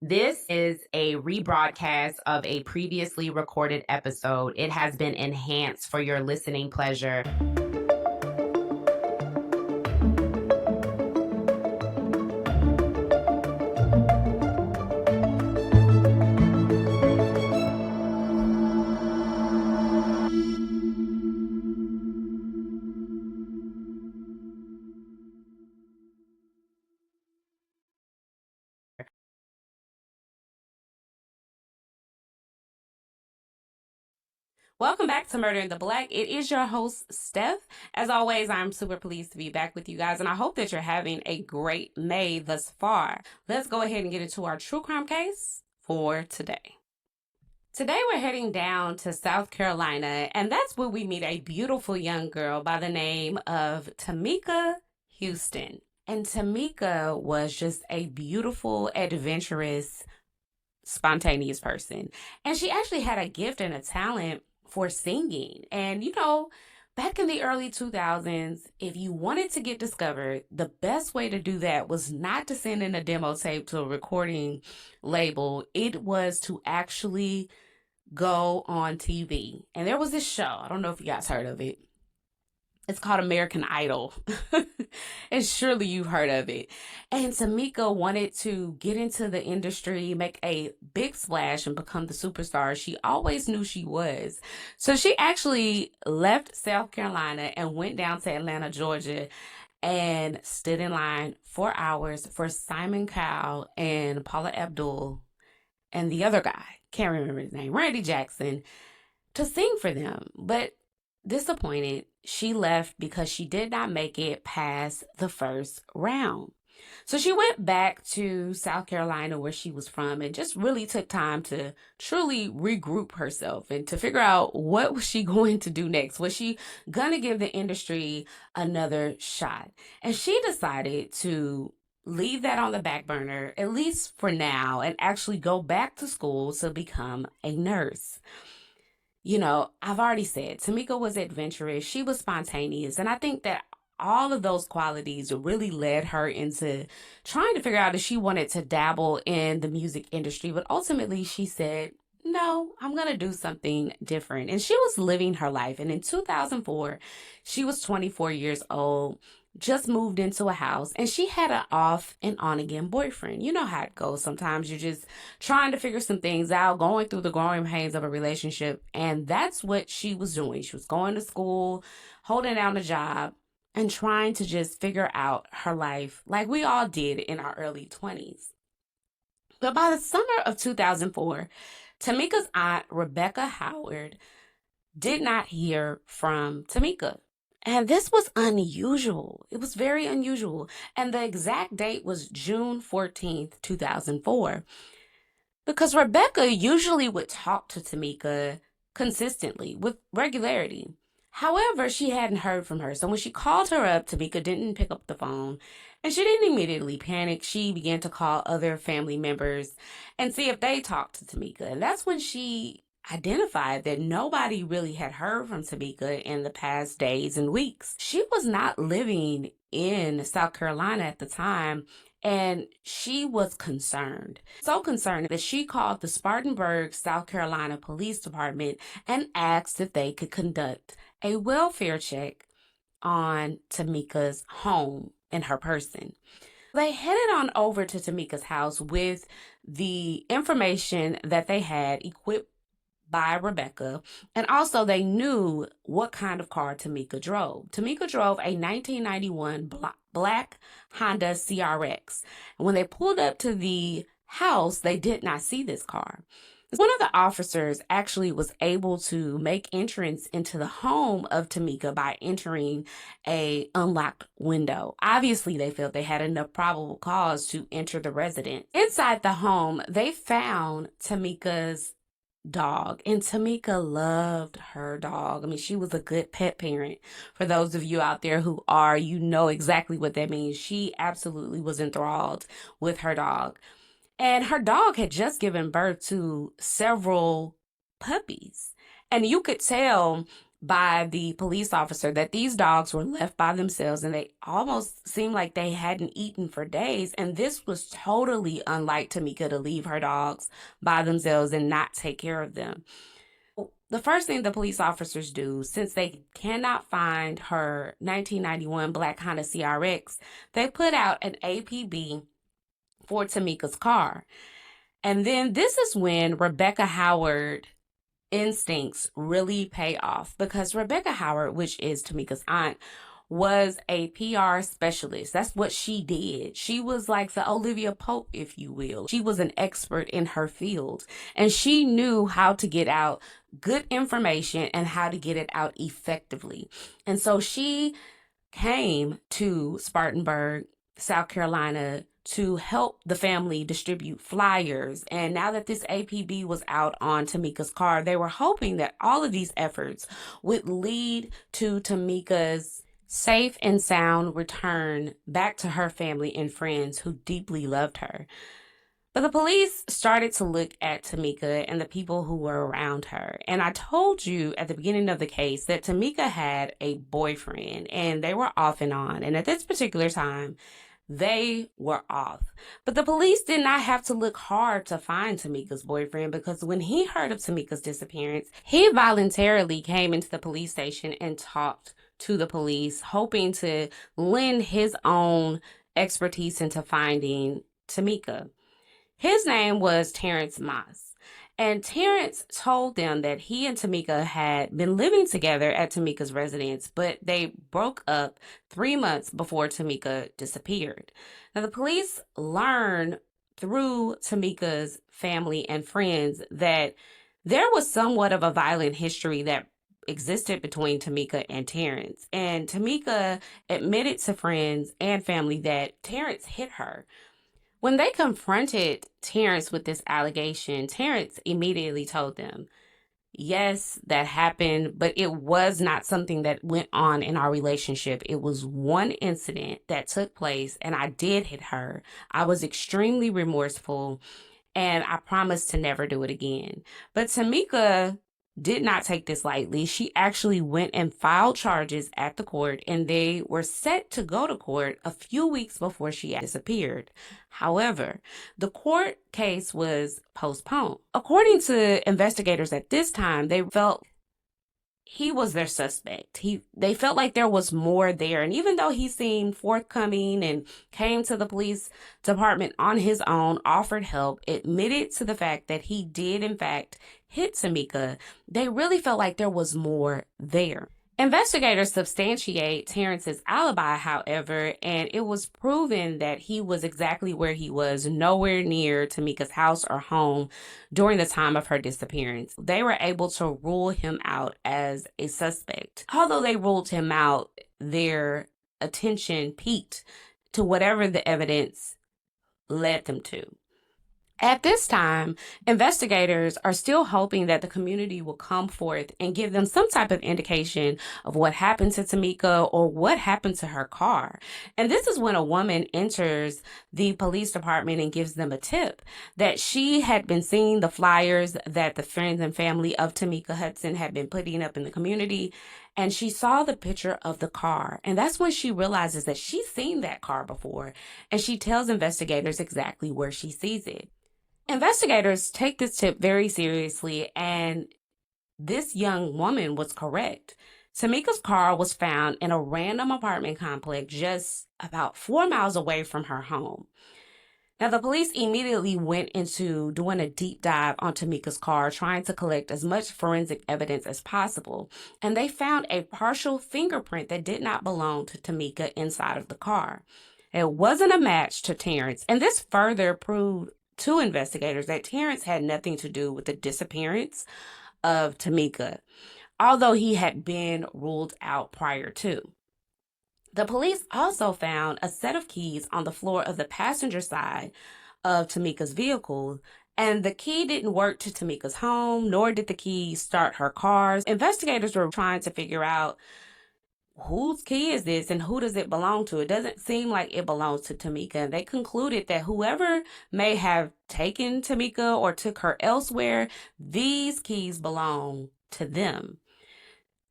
This is a rebroadcast of a previously recorded episode. It has been enhanced for your listening pleasure. Welcome back to Murder in the Black. It is your host, Steph. As always, I'm super pleased to be back with you guys, and I hope that you're having a great May thus far. Let's go ahead and get into our true crime case for today. Today we're heading down to South Carolina, and that's where we meet a beautiful young girl by the name of Tamika Huston. And Tamika was just a beautiful, adventurous, spontaneous person. And she actually had a gift and a talent for singing. And back in the early 2000s, if you wanted to get discovered, the best way to do that was not to send in a demo tape to a recording label. It was to actually go on TV. And there was this show, I don't know if you guys heard of it. It's called American Idol. And surely you've heard of it. And Tamika wanted to get into the industry, make a big splash, and become the superstar she always knew she was. So she actually left South Carolina and went down to Atlanta, Georgia, and stood in line 4 hours for Simon Cowell and Paula Abdul and the other guy, can't remember his name, Randy Jackson, to sing for them. But disappointed, she left because she did not make it past the first round. So she went back to South Carolina, where she was from, and just really took time to truly regroup herself and to figure out what was she going to do next. Was she going to give the industry another shot? And she decided to leave that on the back burner, at least for now, and actually go back to school to become a nurse. I've already said Tamika was adventurous. She was spontaneous. And I think that all of those qualities really led her into trying to figure out if she wanted to dabble in the music industry. But ultimately, she said, no, I'm going to do something different. And she was living her life. And in 2004, she was 24 years old, just moved into a house, and she had an off and on again boyfriend. You know how it goes. Sometimes you're just trying to figure some things out, going through the growing pains of a relationship. And that's what she was doing. She was going to school, holding down a job, and trying to just figure out her life like we all did in our early 20s. But by the summer of 2004, Tamika's aunt, Rebecca Howard, did not hear from Tamika. And this was unusual. It was very unusual. And the exact date was June 14th, 2004. Because Rebecca usually would talk to Tamika consistently, with regularity. However, she hadn't heard from her. So when she called her up, Tamika didn't pick up the phone. And she didn't immediately panic. She began to call other family members and see if they talked to Tamika. And that's when she identified that nobody really had heard from Tamika in the past days and weeks. She was not living in South Carolina at the time, and she was concerned. So concerned that she called the Spartanburg, South Carolina Police Department and asked if they could conduct a welfare check on Tamika's home and her person. They headed on over to Tamika's house with the information that they had equipped by Rebecca, and also they knew what kind of car Tamika drove. Tamika drove a 1991 black Honda CRX. And when they pulled up to the house, they did not see this car. One of the officers actually was able to make entrance into the home of Tamika by entering a unlocked window. Obviously, they felt they had enough probable cause to enter the residence. Inside the home, they found Tamika's dog, and Tamika loved her dog. I mean, she was a good pet parent. For those of you out there who are, you know exactly what that means. She absolutely was enthralled with her dog. And her dog had just given birth to several puppies. And you could tell by the police officer that these dogs were left by themselves and they almost seemed like they hadn't eaten for days. And this was totally unlike Tamika to leave her dogs by themselves and not take care of them. The first thing the police officers do, since they cannot find her 1991 black Honda CRX, they put out an APB for Tamika's car. And then this is when Rebecca Howard instincts really pay off, because Rebecca Howard, which is Tamika's aunt, was a PR specialist. That's what she did. She was like the Olivia Pope, if you will. She was an expert in her field, and she knew how to get out good information and how to get it out effectively. And so she came to Spartanburg, South Carolina, to help the family distribute flyers. And now that this APB was out on Tamika's car, they were hoping that all of these efforts would lead to Tamika's safe and sound return back to her family and friends who deeply loved her. But the police started to look at Tamika and the people who were around her. And I told you at the beginning of the case that Tamika had a boyfriend and they were off and on. And at this particular time, they were off. But the police did not have to look hard to find Tamika's boyfriend, because when he heard of Tamika's disappearance, he voluntarily came into the police station and talked to the police, hoping to lend his own expertise into finding Tamika. His name was Terrence Moss. And Terrence told them that he and Tamika had been living together at Tamika's residence, but they broke up 3 months before Tamika disappeared. Now, the police learned through Tamika's family and friends that there was somewhat of a violent history that existed between Tamika and Terrence. And Tamika admitted to friends and family that Terrence hit her. When they confronted Terrence with this allegation, Terrence immediately told them, yes, that happened, but it was not something that went on in our relationship. It was one incident that took place, and I did hit her. I was extremely remorseful, and I promised to never do it again. But Tamika did not take this lightly. She actually went and filed charges at the court, and they were set to go to court a few weeks before she disappeared. However, the court case was postponed. According to investigators at this time, they felt he was their suspect. They felt like there was more there. And even though he seemed forthcoming and came to the police department on his own, offered help, admitted to the fact that he did, in fact, hit Tamika, they really felt like there was more there. Investigators substantiate Terrence's alibi, however, and it was proven that he was exactly where he was, nowhere near Tamika's house or home during the time of her disappearance. They were able to rule him out as a suspect. Although they ruled him out, their attention peaked to whatever the evidence led them to. At this time, investigators are still hoping that the community will come forth and give them some type of indication of what happened to Tamika or what happened to her car. And this is when a woman enters the police department and gives them a tip that she had been seeing the flyers that the friends and family of Tamika Huston had been putting up in the community. And she saw the picture of the car. And that's when she realizes that she's seen that car before. And she tells investigators exactly where she sees it. Investigators take this tip very seriously, and this young woman was correct. Tamika's car was found in a random apartment complex just about 4 miles away from her home. Now, the police immediately went into doing a deep dive on Tamika's car, trying to collect as much forensic evidence as possible. And they found a partial fingerprint that did not belong to Tamika inside of the car. It wasn't a match to Terrence, and this further proved to investigators that Terrence had nothing to do with the disappearance of Tamika, although he had been ruled out prior to. The police also found a set of keys on the floor of the passenger side of Tamika's vehicle, and the key didn't work to Tamika's home, nor did the key start her car. Investigators were trying to figure out whose key is this and who does it belong to? It doesn't seem like it belongs to Tamika. And they concluded that whoever may have taken Tamika or took her elsewhere, these keys belong to them.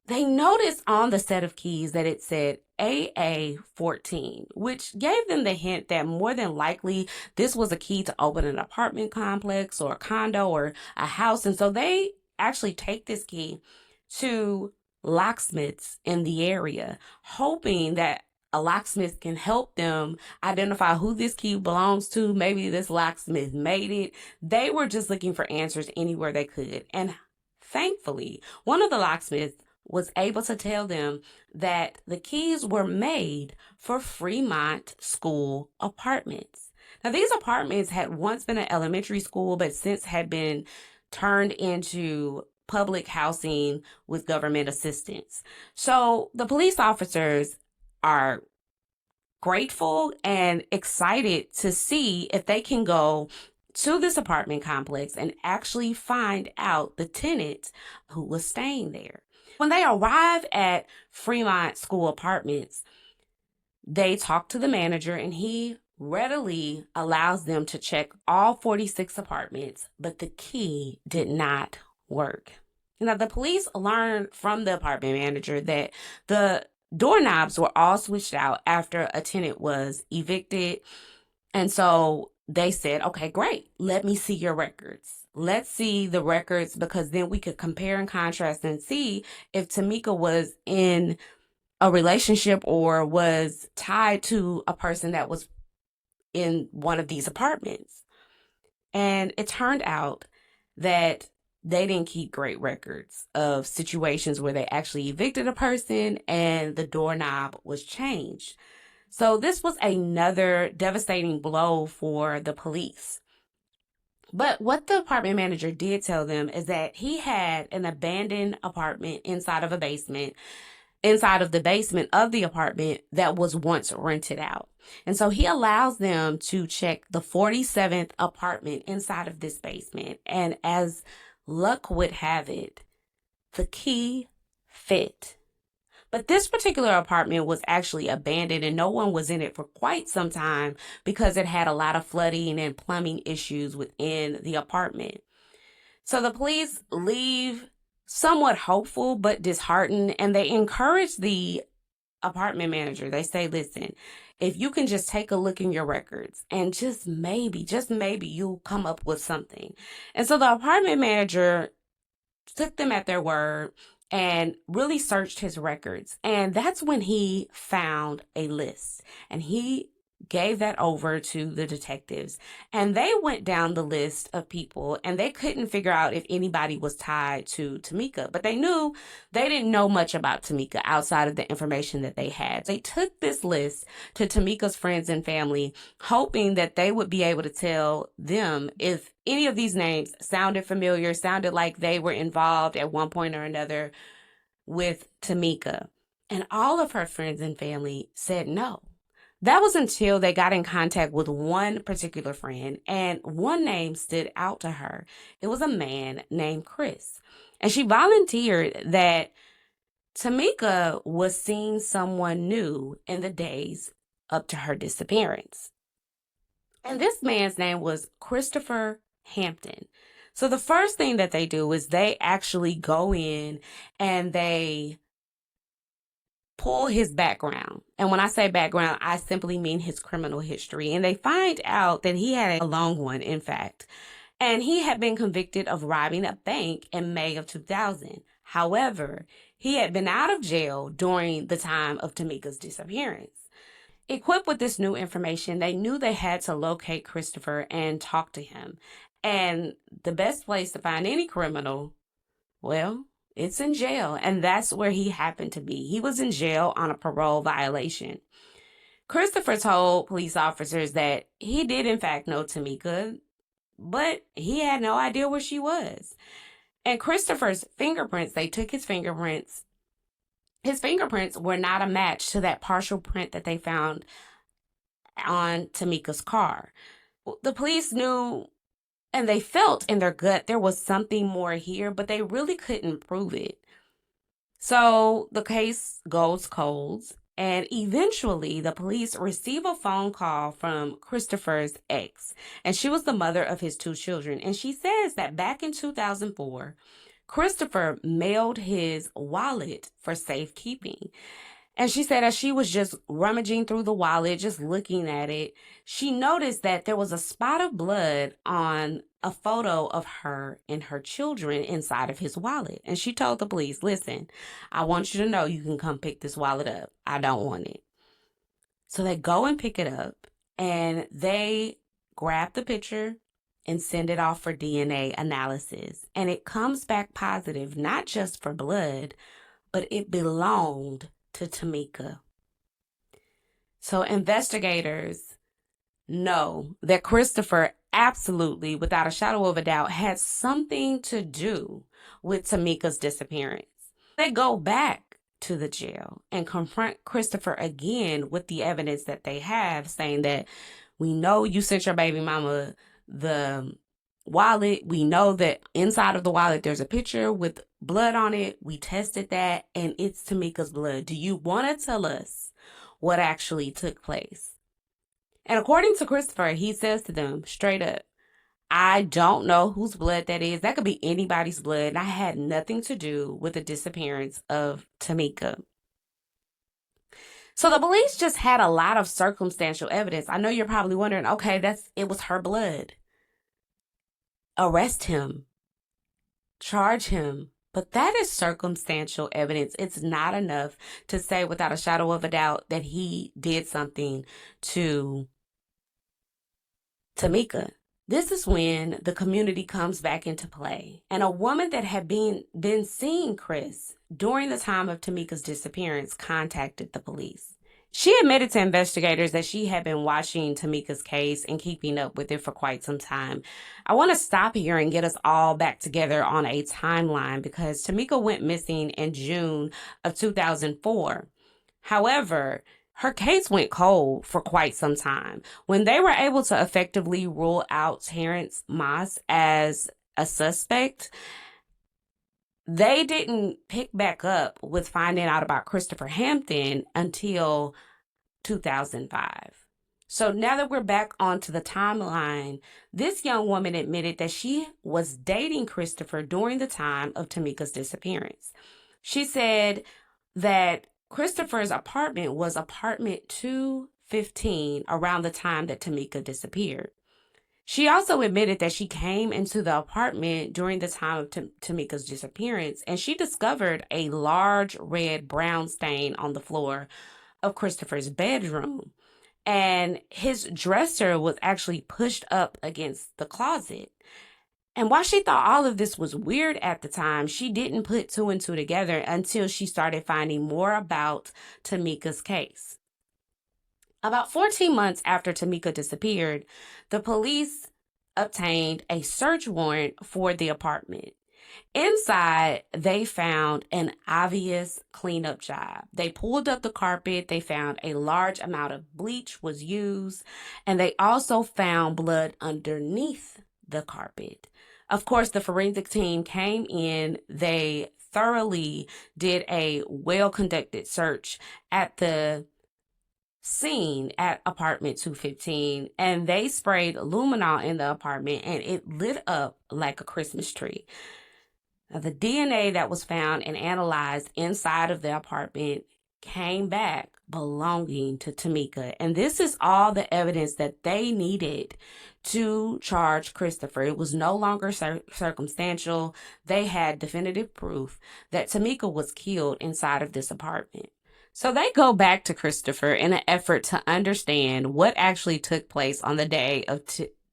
They noticed on the set of keys that it said AA14, which gave them the hint that more than likely this was a key to open an apartment complex or a condo or a house. And so they actually take this key to locksmiths in the area, hoping that a locksmith can help them identify who this key belongs to. Maybe this locksmith made it. They were just looking for answers anywhere they could. And thankfully, one of the locksmiths was able to tell them that the keys were made for Fremont School apartments. Now, these apartments had once been an elementary school, but since had been turned into public housing with government assistance. So the police officers are grateful and excited to see if they can go to this apartment complex and actually find out the tenant who was staying there. When they arrive at Fremont School Apartments, they talk to the manager and he readily allows them to check all 46 apartments, but the key did not work. Now, the police learned from the apartment manager that the doorknobs were all switched out after a tenant was evicted. And so they said, okay, great. Let me see your records. Let's see the records, because then we could compare and contrast and see if Tamika was in a relationship or was tied to a person that was in one of these apartments. And it turned out that they didn't keep great records of situations where they actually evicted a person and the doorknob was changed. So this was another devastating blow for the police. But what the apartment manager did tell them is that he had an abandoned apartment inside of the basement of the apartment that was once rented out. And so he allows them to check the 47th apartment inside of this basement. And as luck would have it, the key fit. But this particular apartment was actually abandoned and no one was in it for quite some time because it had a lot of flooding and plumbing issues within the apartment. So the police leave somewhat hopeful but disheartened, and they encourage the apartment manager. They say, listen, if you can just take a look in your records and just maybe you'll come up with something. And so the apartment manager took them at their word and really searched his records. And that's when he found a list, and he gave that over to the detectives, and they went down the list of people and they couldn't figure out if anybody was tied to Tamika, but they didn't know much about Tamika outside of the information that they had. They took this list to Tamika's friends and family, hoping that they would be able to tell them if any of these names sounded familiar, sounded like they were involved at one point or another with Tamika. And all of her friends and family said no. That was until they got in contact with one particular friend, and one name stood out to her. It was a man named Chris. And she volunteered that Tamika was seeing someone new in the days up to her disappearance. And this man's name was Christopher Hampton. So the first thing that they do is they actually go in and they pull his background. And when I say background, I simply mean his criminal history. And they find out that he had a long one, in fact. And he had been convicted of robbing a bank in May of 2000. However, he had been out of jail during the time of Tamika's disappearance. Equipped with this new information, they knew they had to locate Christopher and talk to him. And the best place to find any criminal, well, it's in jail, and that's where he happened to be. He was in jail on a parole violation. Christopher told police officers that he did in fact know Tamika, but he had no idea where she was. And Christopher's fingerprints, they took his fingerprints. His fingerprints were not a match to that partial print that they found on Tamika's car. The police knew, and they felt in their gut there was something more here, but they really couldn't prove it. So the case goes cold, and eventually the police receive a phone call from Christopher's ex, and she was the mother of his two children. And she says that back in 2004, Christopher mailed his wallet for safekeeping. And she said as she was just rummaging through the wallet, just looking at it, she noticed that there was a spot of blood on a photo of her and her children inside of his wallet. And she told the police, listen, I want you to know you can come pick this wallet up. I don't want it. So they go and pick it up and they grab the picture and send it off for DNA analysis. And it comes back positive, not just for blood, but it belonged to Tamika. So investigators know that Christopher absolutely, without a shadow of a doubt, had something to do with Tamika's disappearance. They go back to the jail and confront Christopher again with the evidence that they have, saying that we know you sent your baby mama the wallet. We know that inside of the wallet there's a picture with blood on it. We tested that and it's Tamika's blood. Do you want to tell us what actually took place? And according to Christopher, he says to them straight up, I don't know whose blood that is. That could be anybody's blood. And I had nothing to do with the disappearance of Tamika. So the police just had a lot of circumstantial evidence. I know you're probably wondering, okay, it was her blood. Arrest him. Charge him. But that is circumstantial evidence. It's not enough to say without a shadow of a doubt that he did something to Tamika. This is when the community comes back into play. And a woman that had been seeing Chris during the time of Tamika's disappearance contacted the police. She admitted to investigators that she had been watching Tamika's case and keeping up with it for quite some time. I want to stop here and get us all back together on a timeline because Tamika went missing in June of 2004. However, her case went cold for quite some time. When they were able to effectively rule out Terrence Moss as a suspect, they didn't pick back up with finding out about Christopher Hampton until 2005. So now that we're back onto the timeline, this young woman admitted that she was dating Christopher during the time of Tamika's disappearance. She said that Christopher's apartment was apartment 215 around the time that Tamika disappeared. She also admitted that she came into the apartment during the time of Tamika's disappearance, and she discovered a large red-brown stain on the floor of Christopher's bedroom. And his dresser was actually pushed up against the closet. And while she thought all of this was weird at the time, she didn't put two and two together until she started finding more about Tamika's case. About 14 months after Tamika disappeared, the police obtained a search warrant for the apartment. Inside, they found an obvious cleanup job. They pulled up the carpet, they found a large amount of bleach was used, and they also found blood underneath the carpet. Of course, the forensic team came in, they thoroughly did a well-conducted search at the scene at apartment 215, and they sprayed luminol in the apartment and it lit up like a Christmas tree. Now, the DNA that was found and analyzed inside of the apartment came back belonging to Tamika, and this is all the evidence that they needed to charge Christopher. It was no longer circumstantial. They had definitive proof that Tamika was killed inside of this apartment. So they go back to Christopher in an effort to understand what actually took place on the day of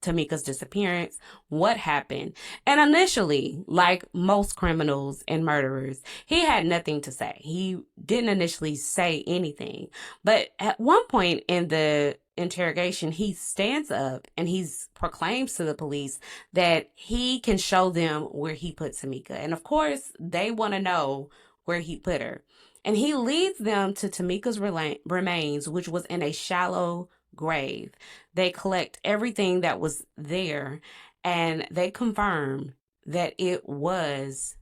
Tamika's disappearance, what happened. And initially, like most criminals and murderers, he had nothing to say. He didn't initially say anything. But at one point in the interrogation, he stands up and he proclaims to the police that he can show them where he put Tamika. And of course, they want to know where he put her. And he leads them to Tamika's remains, which was in a shallow grave. They collect everything that was there, and they confirm that it was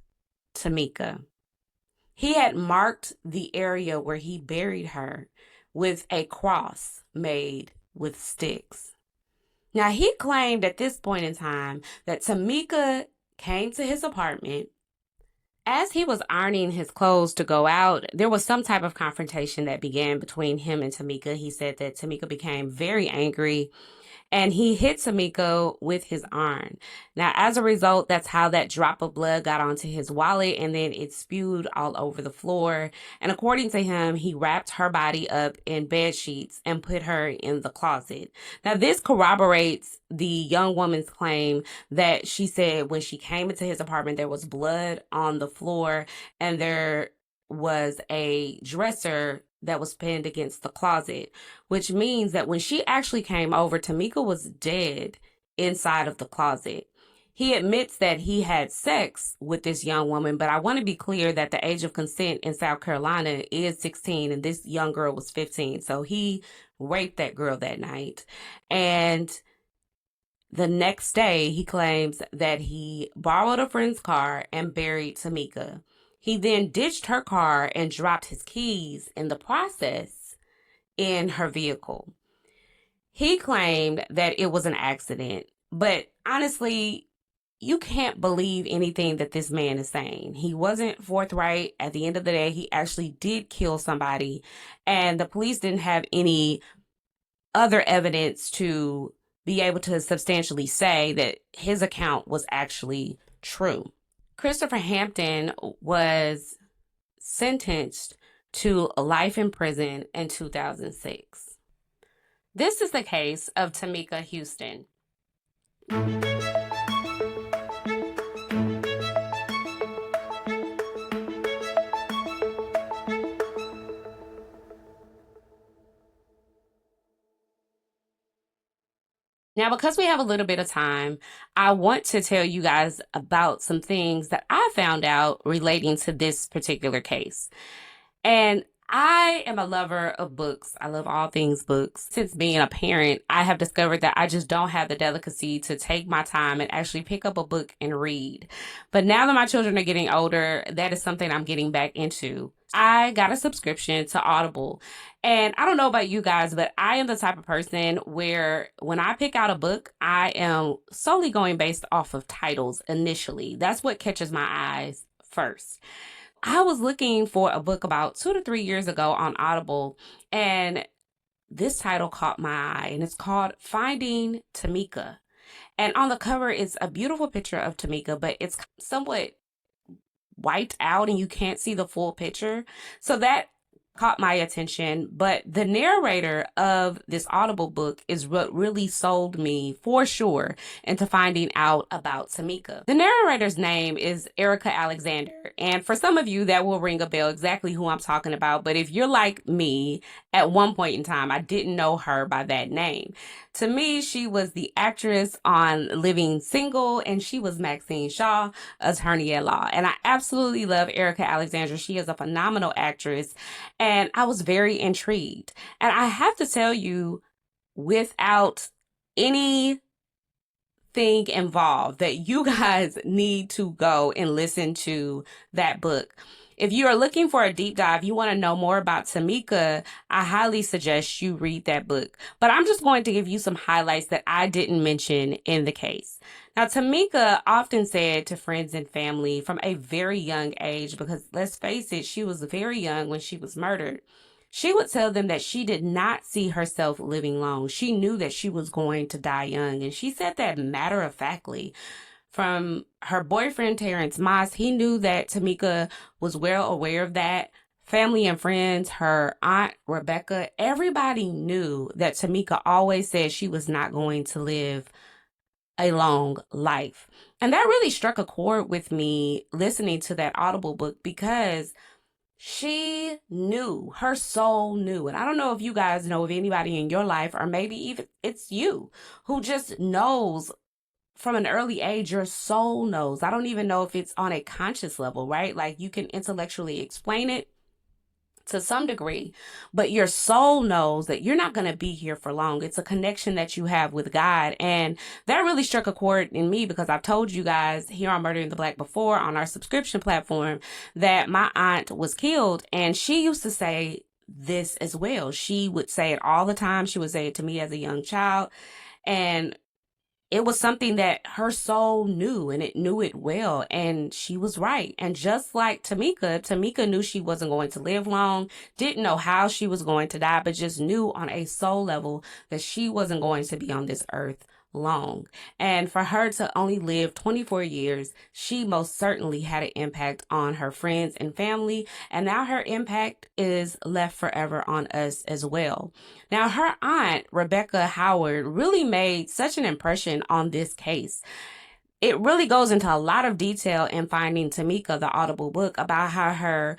Tamika. He had marked the area where he buried her with a cross made with sticks. Now, he claimed at this point in time that Tamika came to his apartment, As he was ironing his clothes to go out, there was some type of confrontation that began between him and Tamika. He said that Tamika became very angry and he hit Tamika with his arm. Now, as a result, that's how that drop of blood got onto his wallet and then it spewed all over the floor. And according to him, he wrapped her body up in bed sheets and put her in the closet. Now, this corroborates the young woman's claim that she said when she came into his apartment, there was blood on the floor and there was a dresser that was pinned against the closet, which means that when she actually came over, Tamika was dead inside of the closet. He admits that he had sex with this young woman, but I want to be clear that the age of consent in South Carolina is 16 and this young girl was 15. So he raped that girl that night. And the next day, he claims that he borrowed a friend's car and buried Tamika. He then ditched her car and dropped his keys in the process in her vehicle. He claimed that it was an accident, but honestly, you can't believe anything that this man is saying. He wasn't forthright. At the end of the day, he actually did kill somebody, and the police didn't have any other evidence to be able to substantially say that his account was actually true. Christopher Hampton was sentenced to life in prison in 2006. This is the case of Tamika Huston. Now, because we have a little bit of time, I want to tell you guys about some things that I found out relating to this particular case. And I am a lover of books. I love all things books. Since being a parent, I have discovered that I just don't have the delicacy to take my time and actually pick up a book and read. But now that my children are getting older, that is something I'm getting back into. I got a subscription to Audible. And I don't know about you guys, but I am the type of person where when I pick out a book, I am solely going based off of titles initially. That's what catches my eyes first. I was looking for a book about 2 to 3 years ago on Audible, and this title caught my eye, and it's called Finding Tamika. And on the cover, it's a beautiful picture of Tamika, but it's somewhat wiped out and you can't see the full picture. So that caught my attention, but the narrator of this Audible book is what really sold me for sure into finding out about Tamika. The narrator's name is Erica Alexander, and for some of you that will ring a bell exactly who I'm talking about, but if you're like me, at one point in time I didn't know her by that name. To me, she was the actress on Living Single, and she was Maxine Shaw, attorney at law. And I absolutely love Erica Alexander. She is a phenomenal actress, and I was very intrigued. And I have to tell you, without anything involved, that you guys need to go and listen to that book. If you are looking for a deep dive, you want to know more about Tamika, I highly suggest you read that book. But I'm just going to give you some highlights that I didn't mention in the case. Now, Tamika often said to friends and family from a very young age, because let's face it, she was very young when she was murdered. She would tell them that she did not see herself living long. She knew that she was going to die young. And she said that matter-of-factly. From her boyfriend, Terrence Moss, he knew that Tamika was well aware of that. Family and friends, her aunt, Rebecca, everybody knew that Tamika always said she was not going to live a long life. And that really struck a chord with me listening to that Audible book, because she knew, her soul knew. And I don't know if you guys know of anybody in your life, or maybe even it's you, who just knows from an early age, your soul knows. I don't even know if it's on a conscious level, right? Like you can intellectually explain it to some degree, but your soul knows that you're not going to be here for long. It's a connection that you have with God. And that really struck a chord in me, because I've told you guys here on Murdering the Black before on our subscription platform that my aunt was killed, and she used to say this as well. She would say it all the time. She would say it to me as a young child. And it was something that her soul knew, and it knew it well, and she was right. And just like Tamika knew she wasn't going to live long, didn't know how she was going to die, but just knew on a soul level that she wasn't going to be on this earth long. And for her to only live 24 years, she most certainly had an impact on her friends and family, and now her impact is left forever on us as well. Now, her aunt, Rebecca Howard, really made such an impression on this case. It really goes into a lot of detail in Finding Tamika, the Audible book, about how her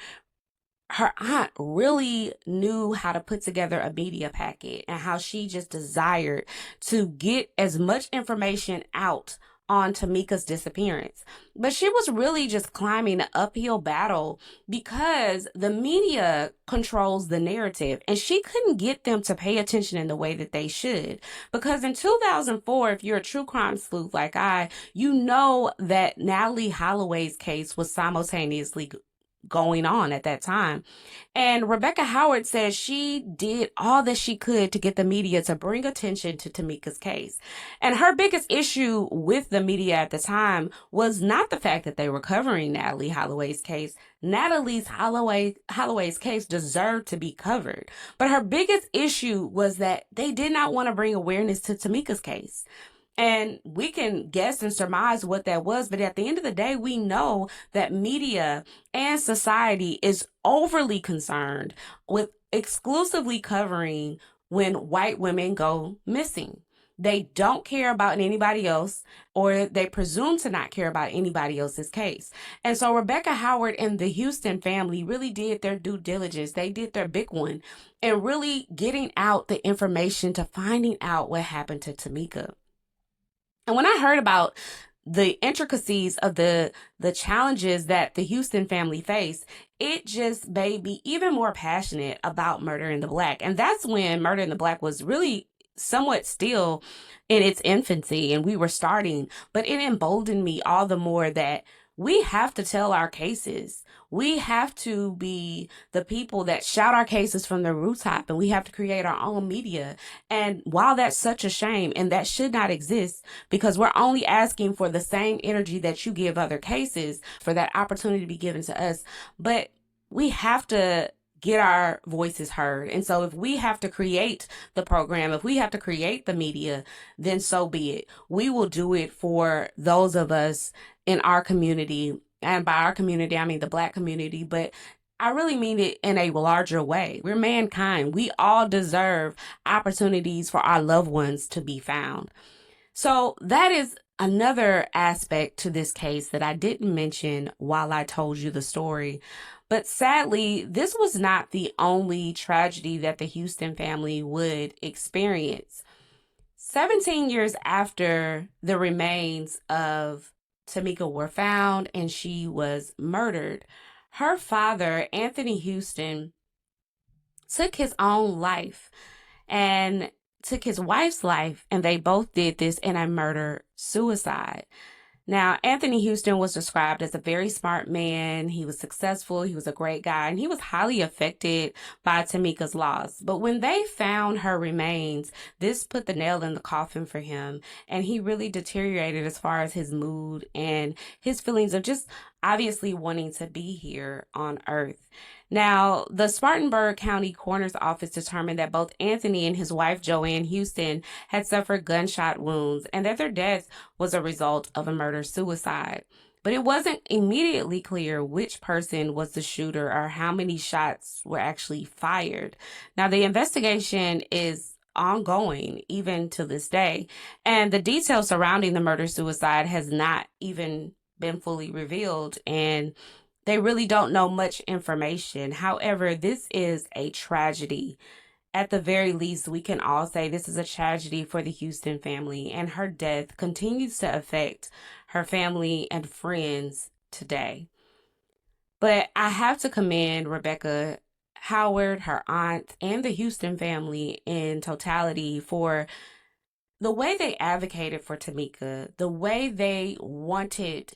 aunt really knew how to put together a media packet, and how she just desired to get as much information out on Tamika's disappearance. But she was really just climbing an uphill battle because the media controls the narrative, and she couldn't get them to pay attention in the way that they should. Because in 2004, if you're a true crime sleuth like you know that Natalee Holloway's case was simultaneously going on at that time. And Rebecca Howard says she did all that she could to get the media to bring attention to Tamika's case. And her biggest issue with the media at the time was not the fact that they were covering Natalee Holloway's case. Holloway's case deserved to be covered. But her biggest issue was that they did not want to bring awareness to Tamika's case. And we can guess and surmise what that was, but at the end of the day, we know that media and society is overly concerned with exclusively covering when white women go missing. They don't care about anybody else, or they presume to not care about anybody else's case. And so Rebecca Howard and the Huston family really did their due diligence. They did their big one in really getting out the information to finding out what happened to Tamika. And when I heard about the intricacies of the challenges that the Huston family faced, it just made me even more passionate about Murder in the Black. And that's when Murder in the Black was really somewhat still in its infancy, and we were starting, but it emboldened me all the more that we have to tell our cases. We have to be the people that shout our cases from the rooftop, and we have to create our own media. And while that's such a shame, and that should not exist, because we're only asking for the same energy that you give other cases, for that opportunity to be given to us, but we have to get our voices heard. And so if we have to create the program, if we have to create the media, then so be it. We will do it for those of us in our community. And by our community, I mean the Black community, but I really mean it in a larger way. We're mankind. We all deserve opportunities for our loved ones to be found. So that is another aspect to this case that I didn't mention while I told you the story. But sadly, this was not the only tragedy that the Huston family would experience. 17 years after the remains of Tamika were found and she was murdered, her father, Anthony Huston, took his own life and took his wife's life, and they both did this in a murder-suicide. Now, Anthony Huston was described as a very smart man. He was successful. He was a great guy, and he was highly affected by Tamika's loss. But when they found her remains, this put the nail in the coffin for him, and he really deteriorated as far as his mood and his feelings of just obviously wanting to be here on Earth. Now, the Spartanburg County Coroner's Office determined that both Anthony and his wife, Joanne Huston, had suffered gunshot wounds and that their death was a result of a murder-suicide. But it wasn't immediately clear which person was the shooter or how many shots were actually fired. Now, the investigation is ongoing even to this day, and the details surrounding the murder-suicide has not even been fully revealed, and they really don't know much information. However, this is a tragedy. At the very least, we can all say this is a tragedy for the Huston family, and her death continues to affect her family and friends today. But I have to commend Rebecca Howard, her aunt, and the Huston family in totality for the way they advocated for Tamika, the way they wanted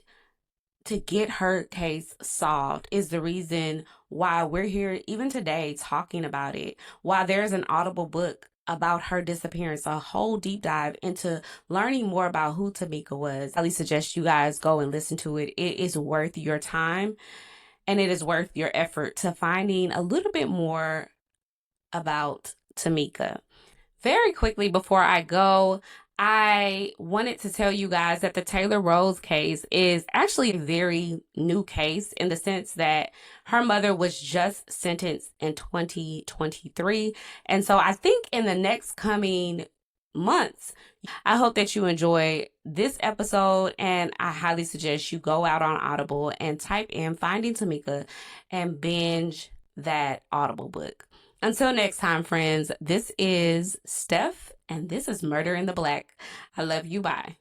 to get her case solved is the reason why we're here even today talking about it. Why there's an Audible book about her disappearance, a whole deep dive into learning more about who Tamika was. I highly suggest you guys go and listen to it. It is worth your time and it is worth your effort to finding a little bit more about Tamika. Very quickly before I go, I wanted to tell you guys that the Taylor Rose case is actually a very new case in the sense that her mother was just sentenced in 2023. And so I think in the next coming months, I hope that you enjoy this episode, and I highly suggest you go out on Audible and type in Finding Tamika and binge that Audible book. Until next time, friends, this is Steph, and this is Murder in the Black. I love you. Bye.